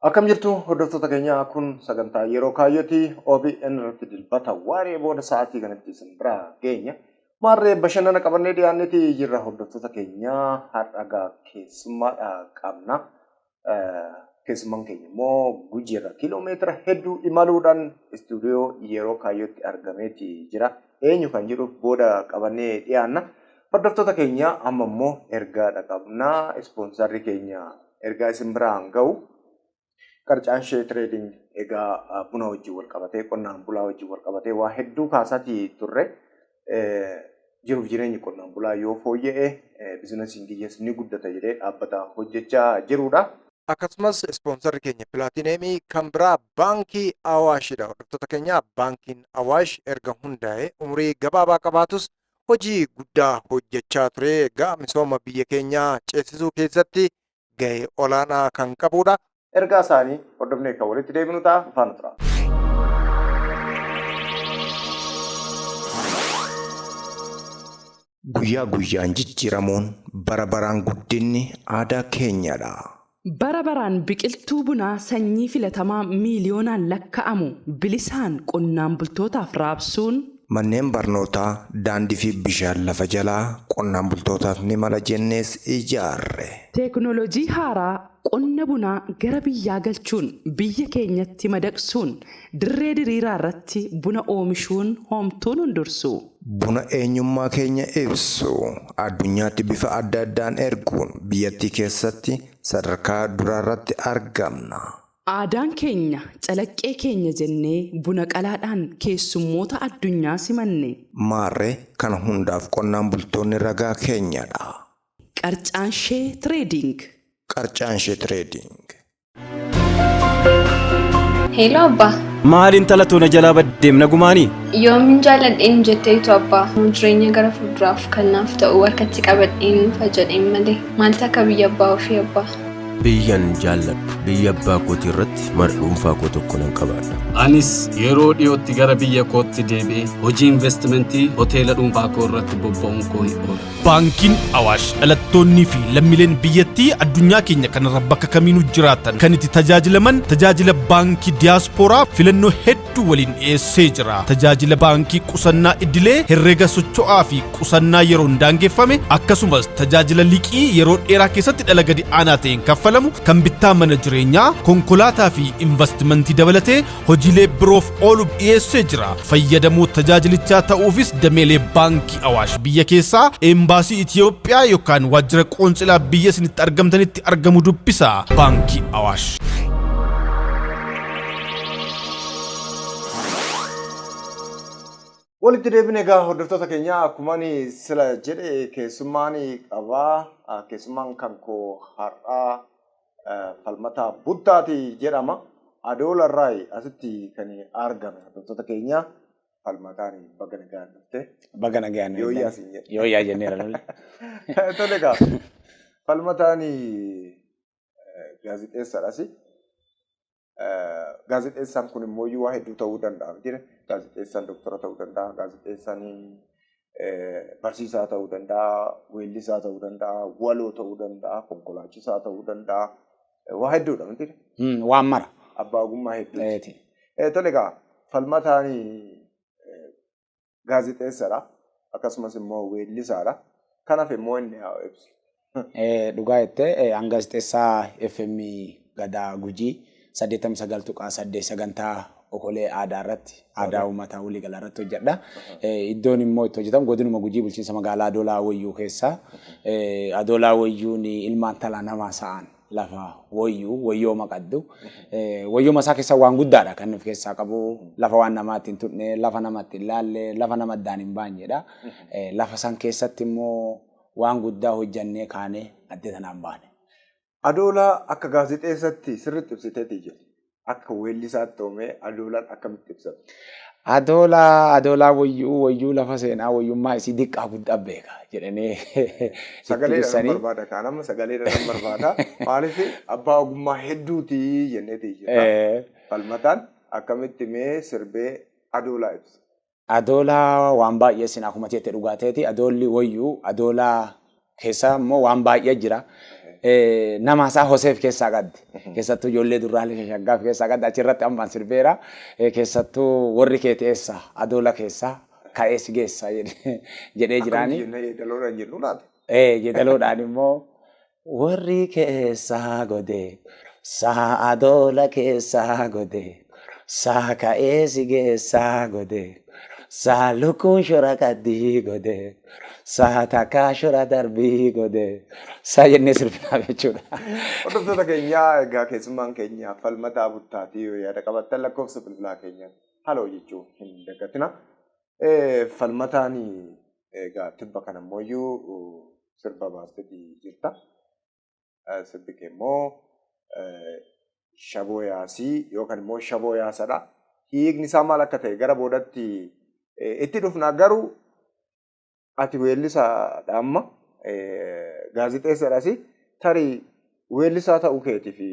Akkam jirtu hordoftoota keenya kun sagantaa yeroo kaayyootii OBN irratti dilbata waaree booda sa'aatii kanatti isin biraa geenya. Maarree bashannana qabannee dhiyaanneeti jirra hordoftoota keenya har'a keessummaadha qabna. Keessummaan keenya immoo Gujiirra kiiloomeetira hedduu imaluudhaan istuudiyoo yeroo kaayyootti argameeti jira. Eenyu kan jedhuuf booda qabannee dhiyaanna. Hordoftoota keenya amma immoo ergaadha qabna. Ispoonsarri keenya ergaa isin biraan ga'u. Qarcaanshe trading egaa buna wajjin wal qabatee qonnaan bulaa wajjin wal qabatee waa hedduu kaasatii turre jiruuf jireenyi qonnaan bulaa yoo fooyya'e biizinasiin kiyyaas ni guddata jedhee dhaabbata hojjechaa jirudha. Akkasumas ispoonsarri keenya Pilaatinamii kan biraa baankii Awaashidha. Hordoftoota keenya baankiin Awaash erga hundaa'e umurii gabaabaa qabaatus hojii guddaa hojjechaa ture. Egaa misooma biyya keenyaa ceesisuu keessatti gahee olaanaa kan qabudha. Ergaa isaanii hordofnee kan walitti deebinu ta'a faana tura. Guyyaa guyyaan jijjiiramuun bara baraan guddinni aadaa keenyadha. Bara baraan biqiltuu bunaa sanyii filatamaa miiliyoonaan lakka'amu bilisaan qonnaan bultootaaf raabsuun manneen barnootaa daandii fi bishaan lafa jalaa qonnaan bultootaaf ni mala jennees ijaarre. Teekinooloojii haaraa qonna bunaa gara biyyaa galchuun biyya keenyatti madaqsuun dirree diriiraa irratti buna oomishuun hoomtuun hundursu. Buna eenyummaa keenya ibsu addunyaatti bifa adda addaan erguun biyyattii keessatti sadarkaa duraa irratti argamna. Aadaan keenya calaqqee keenya jennee buna qalaadhaan keessummoota addunyaa simanne. Maarree kana hundaaf qonnaan bultoonni ragaa keenyadha. Qarcaanshee Trading. Qarcaanshee Trading. Hello Abba. Maalin talatoona jalaa baddeem nagumaanii? Yoomin jaaladheen jetteetu Abbaa. Jireenya gara fuulduraaf kanaaf ta'u harkatti qabadheen fajjadheen malee. Maal takka biyya Abbaa ofii Abbaa? Biyyan jaalladhu. Biyya abbaa kootii irratti dhuunfaa koo tokko nan qabaadha. Anis yeroo dhiyootti gara biyya kootti deebi'ee hojii investimentii hoteela dhuunfaa koo irratti bobba'uun koo hin oolu. Baankiin Awaash dhalattoonnii fi lammiileen biyyattii addunyaa keenya kanarra bakka kamiinuu jiraatan kan itti tajaajilaman tajaajila baankii diyaaspooraa filannoo hedduu waliin dhiyeessee jira. Tajaajila baankii qusannaa idilee herreega socho'aa fi qusannaa yeroo daangeffame akkasumas tajaajila liqii yeroo dheeraa keessatti dhala gadi aanaa ta'een kaffalamu kan bittaa mana jireenyaa konkolaataa fi investimentii dabalatee hojiilee biroof oolu dhiyeessee jira. Fayyadamuu tajaajilichaa ta'uufis dameelee baankii Awaash biyya keessaa Embaasii Itiyoophiyaa yookaan waajjira qoonsilaa biyya isinitti argamtanitti argamu dubbisa. Baankii Awaash. Walitti deebine egaa hordoftoota keenya akkuma sila jedhe keessummaan qabaa. Keessummaan kan koo har'aa falmataa Buttaati jedhama. Adoolarraa asitti kan argame hordoftoota keenya. Falmataan baga nagaan dhufte. Baga nagaan. Yoo yaa jenneera lolli. Tole egaa falmataan gaazexeessaadhas. Gaazexeessaan kun immoo waa hedduu ta'uu danda'a. Gaazexeessaan doktora ta'uu danda'a. Gaazexeessaan barsiisaa ta'uu danda'a. Weellisaa ta'uu danda'a. Waloo ta'uu danda'a. Konkolaachisaa ta'uu danda'a. Waa hedduudha miti. Waan mara. Abbaa ogummaa hedduuti. Tole egaa falmataan gaazexeessaadha. Akkasumas immoo weellisaadha. Kanaaf immoo inni haa ibsu. Dhugaa jettee an gaazexeessaa FM Gadaa Gujii 89.8 sagantaa okolee aadaa irratti aadaa uummataa walii galaa irratti hojjedha. Iddoon immoo itti hojjetamu godinuma Gujii bulchiinsa magaalaa Adoolaa Wayyuu keessa. Adoolaa Wayyuun ilmaan talaa namaa sa'an lafa wayyoo maqaddu. Wayyoo masaa keessa waan guddaadha kan of keessaa qabu. Lafa waan namaatti hin tuqne, lafa namatti hin laalle, lafa nama addaan hin baanyedha. Lafa san keessatti immoo waan guddaa hojjannee kaanee adda tanaan baane. Adoolaa akka gaazexeessatti sirriitti ibsiteetii jirti. Akka weellisaatti oomee Adoolaan akkamitti ibsatu? Adoolaa wayyuu lafa seenaa wayyummaa isii diqqaa guddaa beeka jedhanii sagalee dhaan barbaada kaan amma sagalee dhaan barbaada maaliif abbaa ogummaa hedduuti jenneetii jira. Falmataan akkamitti mee sirbee Adoolaa ibsa? Adoolaa waan baay'ee sin akkuma jettee dhugaateeti. Adoolli wayyuu Adoolaa keessa immoo waan baay'ee jira. nama isaa Hoseef keessaa qabdi. Keessattuu ijoollee durraalee shaggaaf keessaa qabdi. Achirratti ammaan sirbeera. Keessattuu warri kee teessa adoola keessaa ka'ees geessa jedhee jiraani. Jedaloodhaan jennu laata? Jedaloodhaan immoo warri keessaa godee saa adoola keessaa godee saa ka'ees geessaa godee saa lukkuun shora qaddii godee. Saata kaashura darbii godee saa jennee sirbinaa jechuudha. Hordoftoota keenyaa egaa keessummaan keenya falmataa buttaatii yoo yaada qabattan lakkoofsa bilbilaa keenya haloo jechuun hin daggatina. Falmataan egaa tibba kana immoo sirba baasteetii jirta. Sirbi kee immoo shaboo yaasii yookaan immoo shaboo yaasadha. Hiikni isaa maal akka ta'e gara boodatti itti dhufna garuu ati weellisaadha amma gaazixeessadhas tarii weellisaa ta'uu keetii fi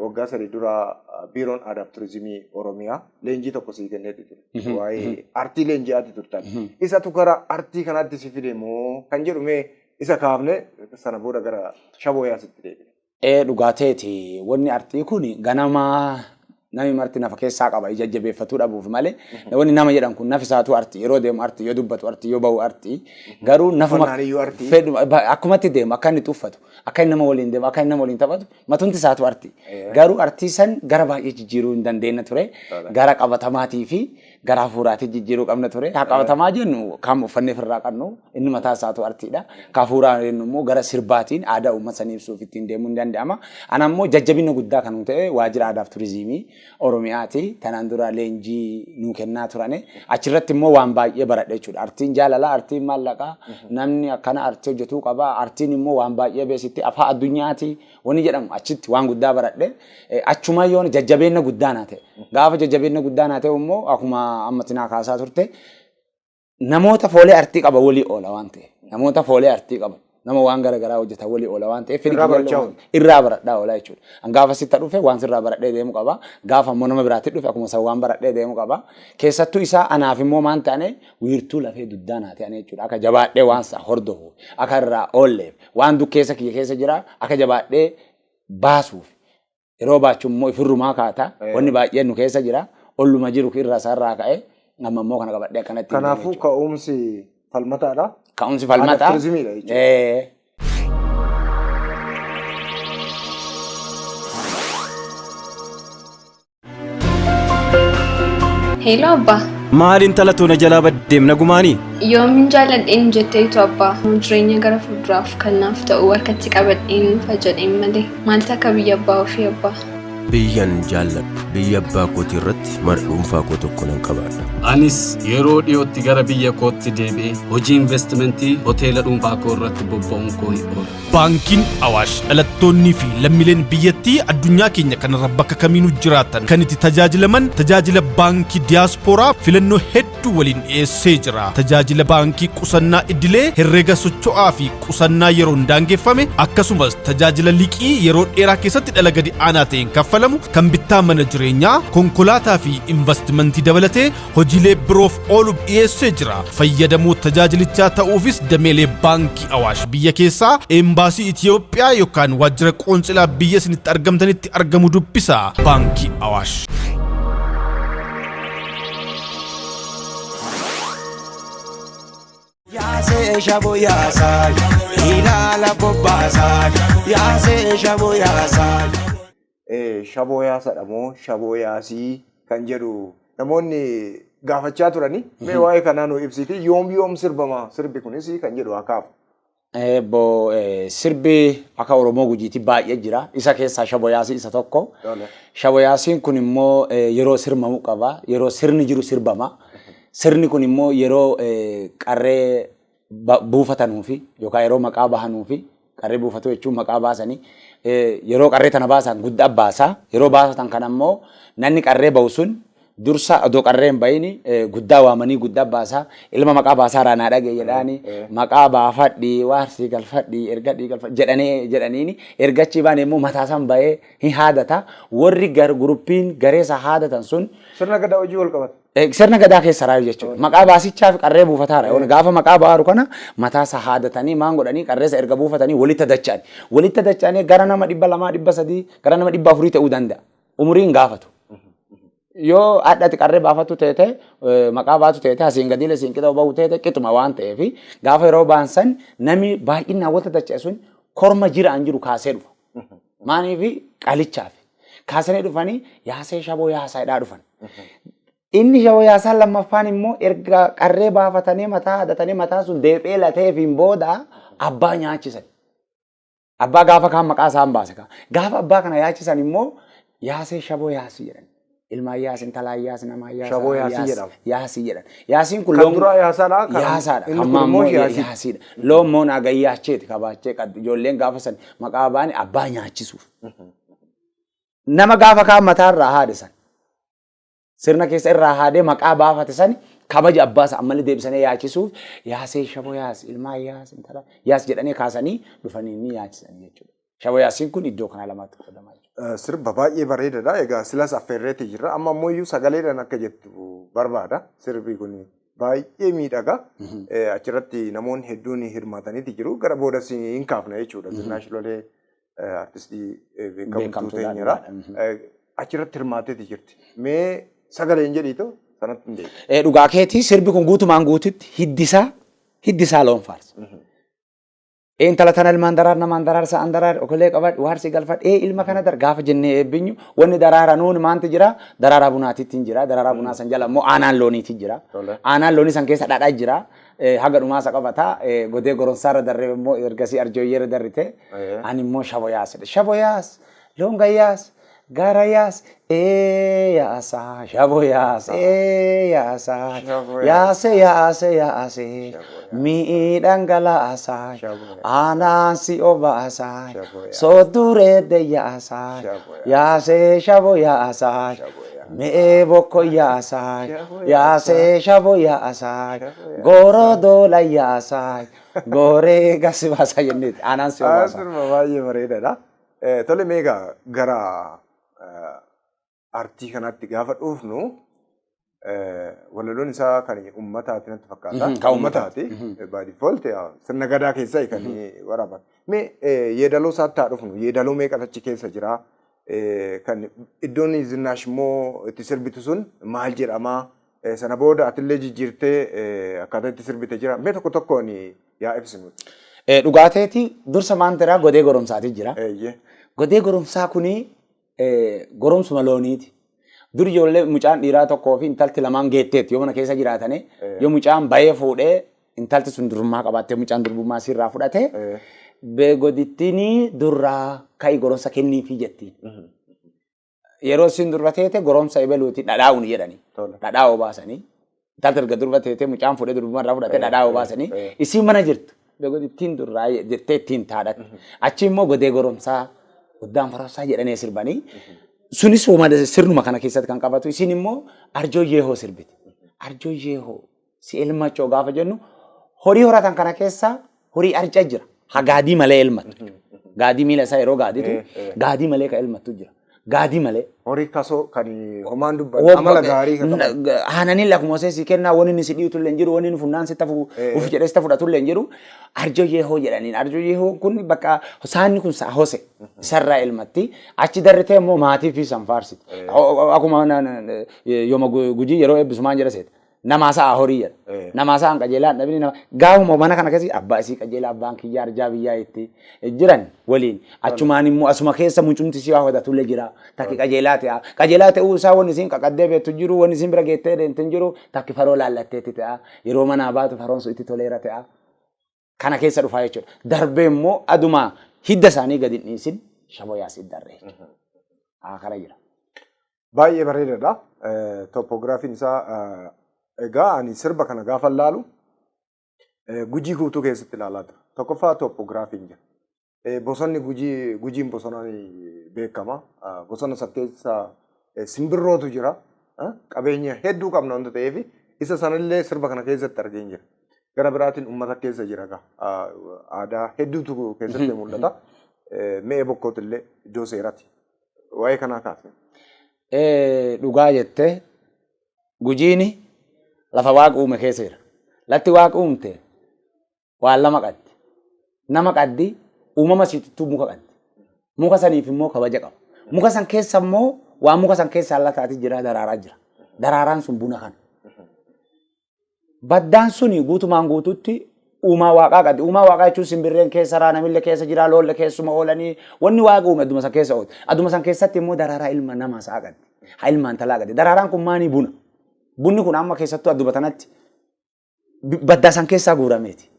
waggaa sadii dura biiroon aadaa fi turizimii Oromiyaa leenjii tokko sii kenneetti ture. Waa'ee artii leenji'aatti turtan. Isatu gara artii kanaatti si fide moo kan jedhume isa kaafne sana booda gara shaboo yaasitti deebine. Dhugaateeti wanni artii kun ganamaa nami marti nafa keessaa qaba ija jabeeffatu dhabuuf malee wanni nama jedhan kun nafi isaatu artii yeroo deemu artii yoo dubbatu artii yoo bahu artii garuu nafuma fedhu akkumatti deemu akka inni tuffatu akka inni nama waliin deemu akka inni nama waliin taphatu matumti isaatu artii garuu artii san gara baay'ee jijjiiruu hin dandeenye ture gara qabatamaatii fi gara hafuuraatii jijjiiruu qabna ture haa qabatamaa jennu kam uffannee firraa qabnu inni mataa isaatu artiidha ka hafuuraa jennu immoo gara sirbaatiin aadaa uummata sanii ibsuuf ittiin deemuu hin danda'ama ana immoo jajjabina guddaa kan ta'e waajjira aadaa fi turizimii Oromiyaati tanaan dura leenjii nuu kennaa turane achirratti immoo waan baay'ee baradhe jechuudha artiin jaalala artiin maallaqaa namni akkana artii hojjetuu qaba artiin immoo waan baay'ee beesitti afaa addunyaati wani jedhamu achitti waan guddaa baradhe achuma yoon jajjabeenya guddaa naa ta'e gaafa jajjabeenya guddaa naa ta'e immoo akkuma ammatinaa kaasaa turte namoota foolee artii qaba walii oola waan ta'e namoota foolee artii qaba nama waan garagaraa hojjetan walii oola waan ta'eef irraa baradhaa oola jechuudha. Gaafa sitta dhufe waan sirraa baradhee deemu qaba. Gaafa immoo nama biraatti dhufe akkuma san waan baradhee deemu qaba. Keessattuu isaa anaaf immoo maan ta'ane wiirtuu lafee duddaa naa ta'ane jechuudha. Akka jabaadhee waan isaa hordofu akka irraa oolleef waan dukkeessa kiyya keessa jira akka jabaadhee baasuuf yeroo baachuun immoo ifirrumaa kaata wanni baay'een nu keessa jira olluma jiru irraa isaarraa ka'e amma immoo kana qabadhee akkanatti. Kanaafuu ka'umsi falmataadha. Ka'umsi falmataa. Hello abbaa. Maaliin talatoona jalaa baddeemna gumaanii? Yoomin jaaladheen jetteetu abbaa jireenya gara fuulduraaf kanaaf ta'u harkatti qabadheen fajjadheen malee maaltu akka biyya abbaa ofii abbaa? Biyyan jaalladhu biyya abbaa kootii irratti mana dhuunfaa koo tokko nan qabaadha. Anis yeroo dhiyootti gara biyya kootti deebi'ee hojii investimentii hoteela dhuunfaa koo irratti bobba'uun koo hin oolu. Baankiin Awaash dhalattoonnii fi lammiileen biyyattii addunyaa keenya kanarra bakka kamiinuu jiraatan kan itti tajaajilaman tajaajila baankii diyaaspooraa filannoo hedduu waliin dhiyeessee jira. Tajaajila baankii qusannaa idilee herreega socho'aa fi qusannaa yeroo hin daangeffame akkasumas tajaajila liqii yeroo dheeraa keessatti dhala gadi aanaa ta'een kaffalamu kan bittaa mana jireenyaa konkolaataa fi investimentii dabalatee hojiilee biroof oolu dhiyeessee jira. Fayyadamoo tajaajilichaa ta'uufis dameelee baankii Awaash biyya keessaa Embaasii Itiyoophiyaa yookaan waajjira qoonsilaa biyya isinitti argamtanitti argamu dubbisa. Baankii Awaash. Yaasee shaboo yaasaa ilaala bobbaasaa yaasee shaboo yaasaa. Shaboo yaasadha moo shaboo yaasii kan jedhu namoonni gaafachaa turani. Mee waa'ee kanaa nu ibsiti yoom sirbama sirbi kunis kan jedhu akaafu. Sirbi akka Oromoo Gujiitti baay'ee jira. Isa keessaa shaboo yaasii isa tokko. Shaboo yaasiin kun immoo yeroo sirmamu qaba. Yeroo sirni jiru sirbama. Sirni kun immoo yeroo qarree buufatanuufi yookaan yeroo maqaa bahanuufi qarree buufatu jechuun maqaa baasanii yeroo qarree tana baasan guddaa baasaa yeroo baasatan kan ammoo namni qarree bahu sun dursa odoo qarreen bayini guddaa waamanii guddaa baasaa ilma maqaa baasaa raanaa dhagee jedhaani maqaa baafadhi waarsii galfadhi ergadhi galfadhi jedhaniini ergachi baan immoo mataasan bayee hin haadata warri guruppiin gareessa haadatan sun sirna gadaa hojii wal qabata. Sirna gadaa keessa raayu jechuudha. Maqaa baasichaa fi qarree buufataara. Gaafa maqaa baaru kana mataasa haadatanii maan godhanii qarreessa erga buufatanii walitti dacha'ani. Walitti dacha'anii gara nama 200 300 gara nama 400 ta'uu danda'a. Umuriin gaafatu. Yoo addaati qarree baafatu ta'e maqaa baatu ta'e asiin gadiile asiin qixa bahu ta'e qixuma waan ta'eef gaafa yeroo baansan namni baay'inaan walitti dacha'e sun korma jiraan jiru kaasee dhufa. Maaniif qalichaaf. Kaasanii dhufanii yaasee shaboo yaasaadhaa dhufan. Inni shaboo yaasaan lammaffaan immoo erga qarree baafatanii mataa hadatanii mataa sun deephee lateefiin booda abbaa nyaachisan. Abbaa gaafa kaan maqaa isaan baase kaa. Gaafa abbaa kana yaachisan immoo yaasee shaboo yaasii jedhan. Ilmaan yaasin talaa yaasin namaa yaasin. Shaboo yaasii jedhama. Yaasii jedhan. Yaasiin kun loon duraa yaasaadha. Yaasaadha. Amma immoo yaasiidha. Loon moo nagaa yaacheeti kabaachee ijoolleen gaafa san maqaa baane abbaa nyaachisuuf. Nama gaafa kaan mataa irraa haadisan. Sirna keessa irraa haadee maqaa baafate sani kabaja abbaasa ammallee deebisanii yaachisuuf yaasee shaboo yaas ilmaa yaas intala yaas jedhanii kaasanii dhufanii ni yaachisan jechuudha. Shaboo yaasiin kun iddoo kana lamaatti qoodamaa jechuudha. Sirba baay'ee bareedaadha. Egaa silas affeerreetti jirra. Amma ammoo iyyuu sagaleedhaan akka jettu barbaada. Sirbi kun baay'ee miidhaga. Achirratti namoonni hedduun hirmaataniiti jiru. Gara boodas hin kaafna jechuudha. Zinaash Lolee artistii beekamtuu teenyera. Achirratti hirmaateeti jirti. Mee sagaleen jedhiito sanatti hin deebiin. Dhugaa keetii sirbi kun guutumaan guututti hiddisaa loon faarsa. Intala tana ilmaan daraar namaan daraarsa an daraar okolee qabadhu waarsii galfadhu ilma kana gaafa jennee eebbinyu wanni daraara nuun maanti jira daraaraa bunaatiitti jira daraaraa bunaa san jala immoo aanaan looniitti jira. Aanaan loonii san keessa dhadhaa jira. Haga dhumaasa qabataa godee goronsaarra darree immoo ergasii arjooyyeerra darrite ani immoo shaboo yaasedha. Shaboo yaas loon gayyaas. Garayas, yaasa, shaboo yaas, yaasa, yaase, miidhangalaasa, anaansi obaasa, sooddureedde yaasa, yaase shaboo yaasa, mee bokko yaasa, yaase shaboo yaasa, gooroo doola yaasa, gooree gasi baasa jenneeti, anaansi obaasa. Baay'ee bareedaadha. Tole meegaa gara artii kanatti gaafa dhufnu walaloon isaa kan uummataati natti fakkaata. Kan uummataati. By default sirna gadaa keessaa kan waraaban. Mee yeedaloo isaatti haa dhufnu. Yeedaloo meeqa achi keessa jira? Kan iddoon Zinaash immoo itti sirbitu sun maal jedhama? Sana booda atillee jijjiirtee akkaataa itti sirbite jira. Mee tokko tokkoon yaa ibsinu. Dhugaateeti dursa maantiraa godee goromsaati jira. Godee goromsaa kuni goromsuma looniiti. Dur ijoollee mucaan dhiiraa tokkoo fi intalti lamaan geetteetti yoo mana keessa jiraatanii yoo mucaan bayee fuudhee intalti sun durummaa qabaattee mucaan durbummaa sirraa fudhatee godittiin durraa ka'i goromsa kenniifii jettiin. Yeroo isin durba teete goromsa ebeluuti dhadhaa'uun jedhanii. Dhadhaa obaasanii. Intalti erga durba teete mucaan fuudhee durbummaa irraa fudhatee dhadhaa obaasanii isii mana jirtu. Godittiin durraa jettee ittiin taadhatti. Achi immoo godee goromsaa guddaan faroosaa jedhanii sirbanii. Sunis sirnuma kana keessatti kan qabatu. Isin immoo arjoo yeehoo sirbiti. Arjoo yeehoo si elmachoo gaafa jennu horii horatan kana keessa horii arjaa jira. Gaadii malee elmatu. Gaadii miila isaa yeroo gaadiitu gaadii malee kan elmatu jira. Gaadii malee. Horii kasoo kan homaan dubbatu amala gaarii kan qabu. Haananiin lakkuma si kennaa wanni inni si dhiitu illee jiru wanni inni funnaan sitta ufi jedhee sitta fudhatu illee jiru arjoo yeehoo jedhaniin. Arjoo yeehoo kun bakka saanni kun hose sarraa elmatti achi darritee immoo maatii fi sanfaarsiti. Akkuma yooma gujii yeroo eebbisumaan jedha seeta. Namaasaa horii jedha. Namaasaa an qajeelaa dhabni nama gaafuma mana kana keessi abbaa isii qajeelaa abbaan kiyyaa arjaa biyyaa itti jiran waliin achumaan immoo asuma keessa mucumti si hawwatatu illee jira. Takki qajeelaa ta'a. Qajeelaa ta'uu isaa wanni isin qaqaddee beektu jiru wanni isin bira geettee deemtu jiru takki faroo laallatteetti ta'a. Yeroo manaa baatu faroon sun itti toleera ta'a. Kana keessa dhufaa jechuudha. Darbee immoo aduma hidda isaanii gadi dhiisin shaboo yaasii darree. Kana jira. Baay'ee bareedaadha. Toopogiraafiin isaa egaa ani sirba kana gaafa laalu gujii guutuu keessatti ilaalaa ture. Tokkoffaa toopogiraafiin jira. Bosonni gujiin bosonaan beekama. Bosona san keessa simbirrootu jira. qabeenya hedduu qabna wanta ta'eef isa sanallee sirba kana keessatti argee jira. Gara biraatiin uummata keessa jira aadaa hedduutu keessatti mul'ata. Mee bokkootu illee iddoo seeraati. Waa'ee kanaa kaase. Dhugaa jettee gujiini lafa waaqa uume keessa jira. Latti waaqa uumte waan lama qabdi. Nama qabdi uumama siittuu muka qabdi. Muka saniif immoo kabaja qaba. Muka san keessa immoo waan muka san keessa allataati jira daraaraa jira. Daraaraan sun buna kana. Baddaan suni guutumaan guututti uumaa waaqaa qabdi. Uumaa waaqaa jechuun simbirreen keessa raanamillee keessa jira loolle keessuma oolanii wanni waaqa uume adduma san keessa oolu. Adduma san keessatti immoo daraaraa ilma namaa isaa qabdi. Haa ilmaan talaa qabdi. Daraaraan kun maanii buna. Bunni kun amma keessattuu adduma tanatti baddaa san keessaa guurameeti.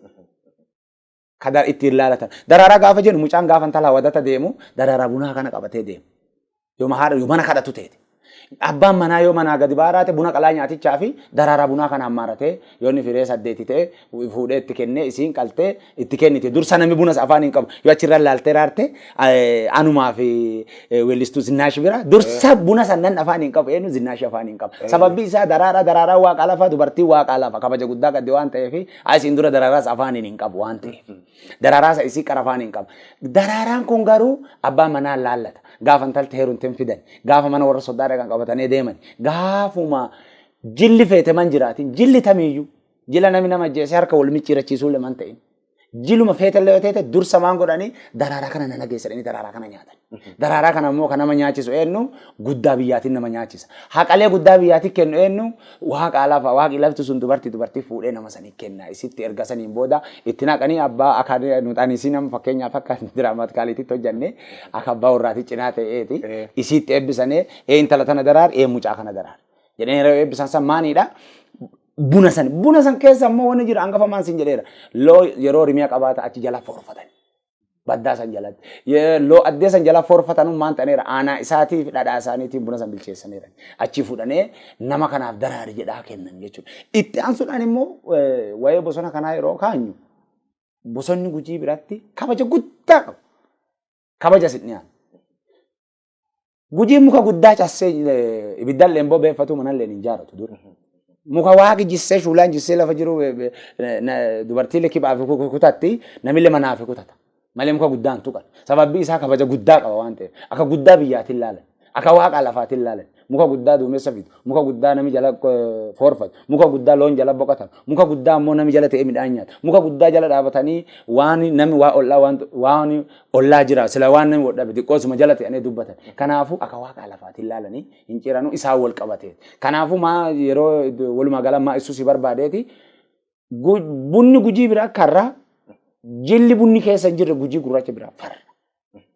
Kadar ittiin laalatan. Daraaraa gaafa jennu mucaan gaafa intalaa wadata deemu daraaraa bunaa kana qabatee deemu. Yoo mana kadhatu ta'e. Abbaan manaa yoo manaa gadi baaraate buna qalaa nyaatichaa fi daraaraa bunaa kana hammaaratee yoo inni firee 8 ta'e fuudhee itti kennee isiin qaltee itti kennite. Dursa namni bunas afaan hin qabu. Yoo achirra laaltee raarte anumaa fi weellistuu Zinnaash bira dursa buna sannan afaan hin qabu eenyu Zinnaash afaan hin qabu. Sababbi isaa daraaraa waaqaa lafa dubartii waaqaa lafa kabaja guddaa qabdi waan ta'eef isiin dura daraaraas afaan hin qabu waan ta'eef. Daraaraas isii qara afaan hin qabu. Daraaraan kun garuu abbaan manaa laallata. Gaafa intalti heerumteen fidan gaafa mana warra soddaa dhaqan qabatanii deeman gaafuma jilli feete man jiraatin jilli tamiyyuu jila namni nama ajjeese harka wal micciirachiisuu leman ta'in jiluma feete illee ta'e dursa maan godhanii daraaraa kana nana geessadhanii daraaraa kana nyaatan. Daraaraa kana immoo kan nama nyaachisu eenyu guddaa biyyaatiin nama nyaachisa. Haqalee guddaa biyyaatiin kennu eenyu waaqa lafa waaqi lafti sun dubartii fuudhee nama sanii kenna. Isitti erga saniin booda itti naqanii abbaa akka nuxanisii nama fakkeenyaaf akka diraamaatikaaliititti hojjannee akka abbaa warraati cinaa ta'eeti isitti eebbisanii intala tana daraar mucaa kana daraar. Jedhanii yeroo eebbisan san maaniidha? Buna san keessa immoo wanni jira hangafa maan sin jedheera. Loo yeroo rimiyaa qabaata achi jala forfatan. Baddaa san jalatti. Loo addee san jala forfatan maan ta'eera. Aanaa isaatii fi dhadhaa isaaniitiin buna san bilcheessaniira. Achi fuudhanee nama kanaaf daraari jedhaa kennan jechuudha. Itti aansuudhaan immoo waa'ee bosona kanaa yeroo kaanyu bosonni Gujii biratti kabaja guddaa qabu. Kabaja sidniyaan. Gujiin muka guddaa cassee ibiddaan leemboo beeffatu manallee hin jaaratu dura. Muka waaqi jissee shuulaan jissee lafa jiru dubartii lekkibaaf kutatti namillee manaaf kutata. Malee muka guddaan tuqan. Sababbi isaa kabaja guddaa qaba waan ta'eef. Akka guddaa biyyaatiin laalan. Akka waaqa lafaatiin laalan. Muka guddaa duumessa fidu. Muka guddaa nami jala forfatu. Muka guddaa loon jala boqotan. Muka guddaa ammoo nami jala ta'ee midhaan nyaata. Muka guddaa jala dhaabatanii waan nami waan ollaa jira. Sila waan nami wadhabe xiqqoosuma jala ta'anii dubbatan. Kanaafuu akka waaqa lafaatiin laalanii hin ciranu isaan wal qabatee. Kanaafuu yeroo walumaa gala ibsuu si barbaadeeti bunni Gujii bira karraa jilli bunni keessa hin jirre Gujii gurraacha bira farra.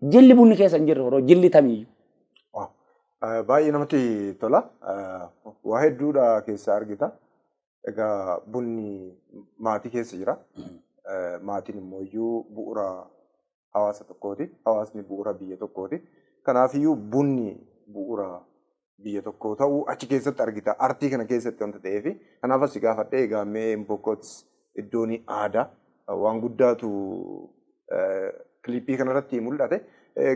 Jilli bunni keessa hin jirre horoo jilli tamiyyuu. Baay'ee namatti tola. Waa hedduudha keessa argita. Egaa bunni maatii keessa jira. Maatiin immoo iyyuu bu'uura hawaasa tokkooti. Hawaasni bu'uura biyya tokkooti. Kanaafiyyuu bunni bu'uura biyya tokkoo ta'uu achi keessatti argita. Artii kana keessatti wanta ta'eef kanaaf as gaafadhee egaa mee bokkootis iddoon aadaa waan guddaatu kilippii kanarratti mul'ate.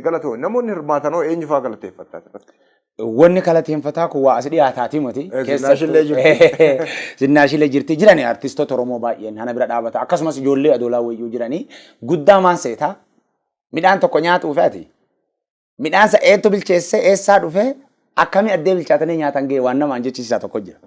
Galatoo namoonni hirmaatanoo eenyu fa'aa galateeffattaa jirti? Wanni galateeffataa kun waa as dhiyaataatii miti. Zinnaashillee jirti. Jirani artistoota Oromoo baay'een hana bira dhaabata. Akkasumas ijoollee adoolaa wayyuu jiranii guddaa maan seetaa midhaan tokko nyaatuuf ati midhaan sa'eetu bilcheessee eessaa dhufee akkamii addee bilchaatanii nyaatan ga'e waan namaan jechisiisaa tokko jira.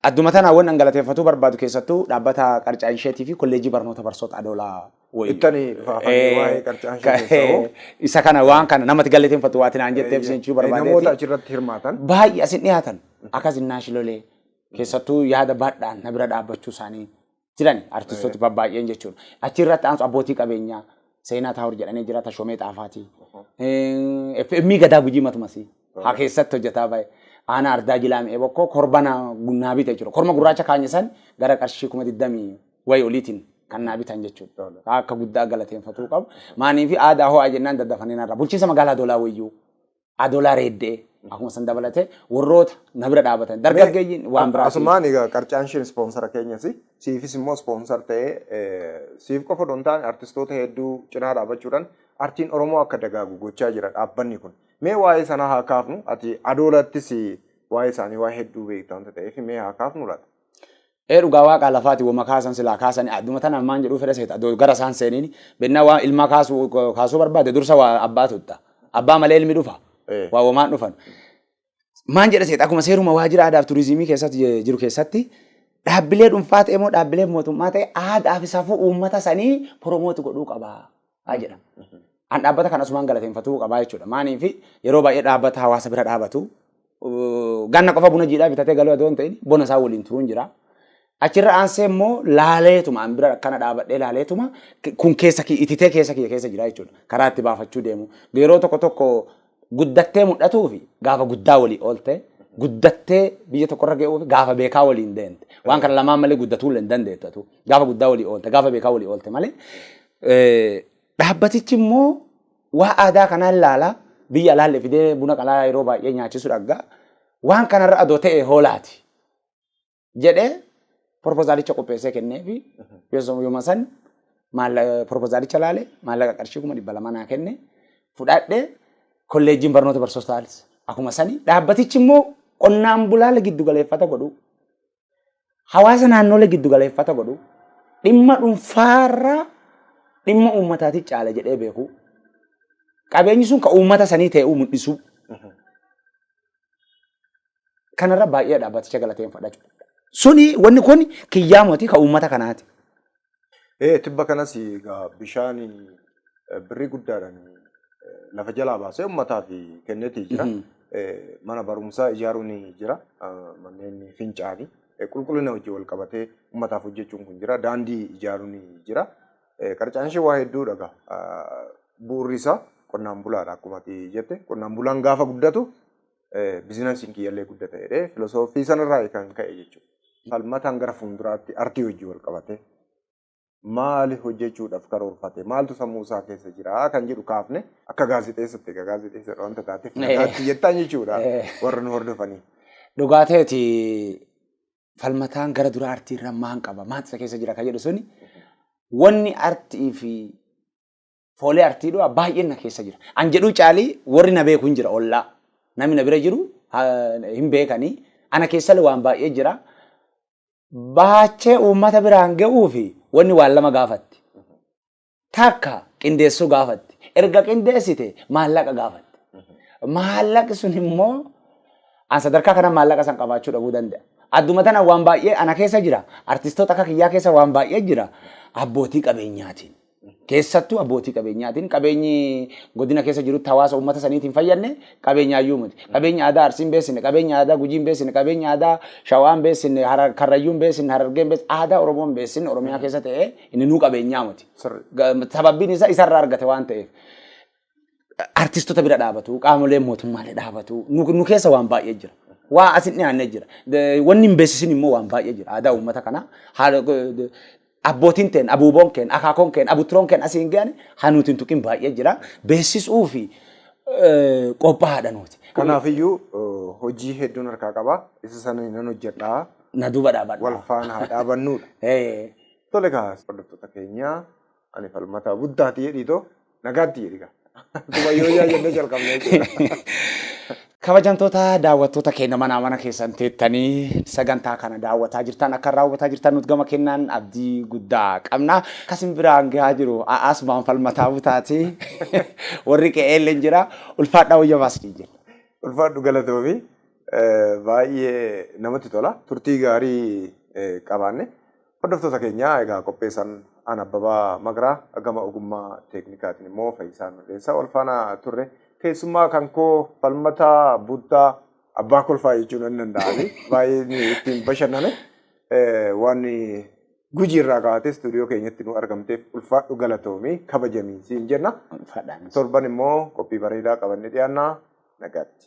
Adduma tanaa waan galateeffatuu barbaadu keessattuu dhaabbata qarcaa isheetii fi kolleejjii barnoota barsoota adoolaa wayii. Ittanii waa'ee qarcaa ishee isa kana waan kana namatti galateeffatu waatiin aan jetteef seenchuu barbaadeeti. Namoota achirratti hirmaatan. Baay'ee asin dhiyaatan akka Zinnaash lolee keessattuu yaada baadhaan na bira dhaabbachuu isaanii jiran artistooti baay'een jechuudha. Achirratti aansu abbootii qabeenyaa seenaa taa'ur jedhanii jira Tashomee Xaafaatii. FM Gadaa Gujii matumasii haa keessatti hojjetaa baay'ee. Ana ardaa jilaamee bokkoo korbana gunnaa bitee jiru. Korma gurraacha kaanyisan gara qarshii 20 wayi oliitiin kan naa bitan jechuudha. Akka guddaa galateeffatuu qabu. Maanii fi aadaa ho'aa jennaan daddafanii narra. Bulchiinsa magaalaa Adoolaa wayyuu. Adoolaa reeddee akkuma san dabalatee warroota na bira dhaabatan. Dargaggeeyyiin waan biraa. Asumaan egaa qarcaan isheen ispoonsara keenyas siifis immoo ispoonsar ta'ee siif qofa don ta'an artistoota hedduu cinaa dhaabachuudhaan artiin Oromoo akka dagaagu gochaa jira dhaabbanni kun. Mee waa'ee sana haa kaafnu ati Adoolattis waa'ee isaanii waa hedduu beektaa wanta ta'eef mee haa kaafnu laata. Dhugaa waaqa lafaati wama kaasan silaa kaasan adduma tana maan jedhuu fedha seeta gara isaan seeniin bennaa waa ilmaa kaasuu barbaade dursa waa abbaa tutta abbaa malee ilmi dhufa waa wamaan dhufan maan jedha seeta akkuma seeruma waajjira aadaa fi turizimii keessatti jiru keessatti dhaabbilee dhuunfaa ta'e moo dhaabbilee mootummaa ta'e aadaa fi safuu uummata sanii promooti godhuu qabaa jedha. An dhaabbata kan asumaan galateeffatuu qabaa jechuudha. Maaniif yeroo baay'ee dhaabbata hawaasa bira dhaabatu ganna qofa buna jiidhaa bitatee galuu adoo hin ta'in bona isaa waliin turuun jira. Achirra aansee immoo laaleetuma an bira akkana dhaabadhee laaleetuma kun keessa ititee keessa jira jechuudha. Karaa itti baafachuu deemu. Yeroo tokko guddattee mul'atuu fi gaafa guddaa walii oolte guddattee biyya tokkorra ga'uu fi gaafa beekaa waliin deemte. Waan kana lamaan malee guddatuu hin dandeettatu. Gaafa guddaa walii oolte gaafa beekaa walii oolte malee dhaabbatichi immoo waa aadaa kanaan ilaala biyya alaalle fidee buna qalaa yeroo baay'ee nyaachisu dhaggaa waan kanarra adoo ta'e hoolaati jedhee propozaalicha qopheessee kennee fi yooma san propozaalicha laale maallaqa qarshii 200 naa kenne fudhadhee kolleejjiin barnoota barsiisotaalis akkuma sani dhaabbatichi immoo qonnaan bulaala giddu galeeffata godhu hawaasa naannoolee giddu galeeffata godhu dhimma dhuunfaarra dhimma uummataati caala jedhee beeku qabeenyi sun ka uummata sanii ta'e mul'isu kanarra baay'ee dhaabbaticha galateeffadha jechuudha. Suni wanni kun kiyyaamoti ka uummata kanaati. Tibba kanas bishaan birrii guddaadhaan lafa jalaa baasee uummataa fi kenneetii jira. Mana barumsaa ijaaruun jira. Manneen fincaanii qulqullina hojii wal qabatee uummataaf hojjechuun kun jira. Daandii ijaaruun jira. Qarcaan ishee waa hedduu dhaga. Bu'uurri isaa qonnaan bulaadha akkuma jette. Qonnaan bulaan gaafa guddatu biizinasiin kiyyallee guddata jedhee filosoofii sanarraa kan ka'e jechuudha. Falmataan gara fuulduraatti artii hojii wal qabate maali hojjechuudhaaf karoorfate maaltu sammuu isaa keessa jira kan jedhu kaafne akka gaazexeessatti gaazexeessadha wanta taateef nagaatti jettaan jechuudha warra nu hordofanii. Dhugaateeti falmataan gara dura artii irra maan qaba maal isa keessa jira kan jedhu suni wanni artii fi foolee artii dhu'a baay'een na keessa jira. An jedhu caalii warri na beeku hin jira ollaa namni na bira jiru hin beekanii ana keessallee waan baay'ee jira. Baachee uummata biraan ga'uu fi wanni waan lama gaafatti. Takka qindeessuu gaafatti. Erga qindeessite maallaqa gaafatti. Maallaqi sun immoo an sadarkaa kana maallaqa san qabaachuu dhabuu danda'a. Adduma tana waan baay'ee ana keessa jira. Artistoota akka kiyyaa keessa waan baay'ee jira. Abbootii qabeenyaatiin. Keessattuu abbootii qabeenyaatiin qabeenyi godina keessa jirutti hawaasa uummata saniitiin fayyadne qabeenya ayyuu miti. Qabeenya aadaa Arsiin beessine, qabeenya aadaa Gujiin beessine, qabeenya aadaa Shawaan beessine, Karrayyuun beessine, Harargeen beessine, aadaa Oromoon beessine Oromiyaa keessa ta'ee inni nuu qabeenyaa miti. Sababbiin isaa isarraa argate waan ta'eef. Artistoota bira dhaabatu, qaamoleen mootummaalee dhaabatu, nu keessa waan baay'ee jira. Waa asin dhiyaannee jira. Wanni hin beeksisin immoo waan baay'ee jira. Aadaa uummata kanaa abbootiin teen, abuuboon keen, akaakoon keen, abuturoon keen asiin gaane hanuutiin tuqin baay'ee jira. Beeksisuu fi qophaa'aadha nuti. Kanaafiyyuu hojii hedduun harkaa qaba. Isa sana nan hojjedhaa. Na duuba dhaabadha. Wal faana haa dhaabannuudha. Tole kaas hordoftoota keenyaa ani falmataa guddaati jedhiitoo nagaatti jedhiga. Dubayyoo jennee jalqabnee jechuudha. Kabajamtoota daawwattoota keenya mana keessan teettanii sagantaa kana daawwataa jirtan akka raawwataa jirtan nuti gama kennaan abdii guddaa qabna. Kasin biraan gahaa jiru asmaan falmataa butaati warri qe'ee jira ulfaadhaa wayya baasii jira. Ulfaadhu galatoomi baay'ee namatti tola turtii gaarii qabaanne hordoftoota keenyaa egaa qopheessan an Abbabaa Magaraa gama ogummaa teeknikaatiin immoo Fayyisaan Mul'eessaa wal faana turre. Keessumaa kan koo falmataa Buddaa abbaa kolfaa jechuun hin danda'ani. Baay'ee ittiin bashannane waan Gujii irraa kaa'atee istuudiyoo keenyatti nu argamteef ulfaadhu galatoomi kabajamii siin jenna. Torban immoo qophii bareedaa qabannee dhiyaannaa nagaatti.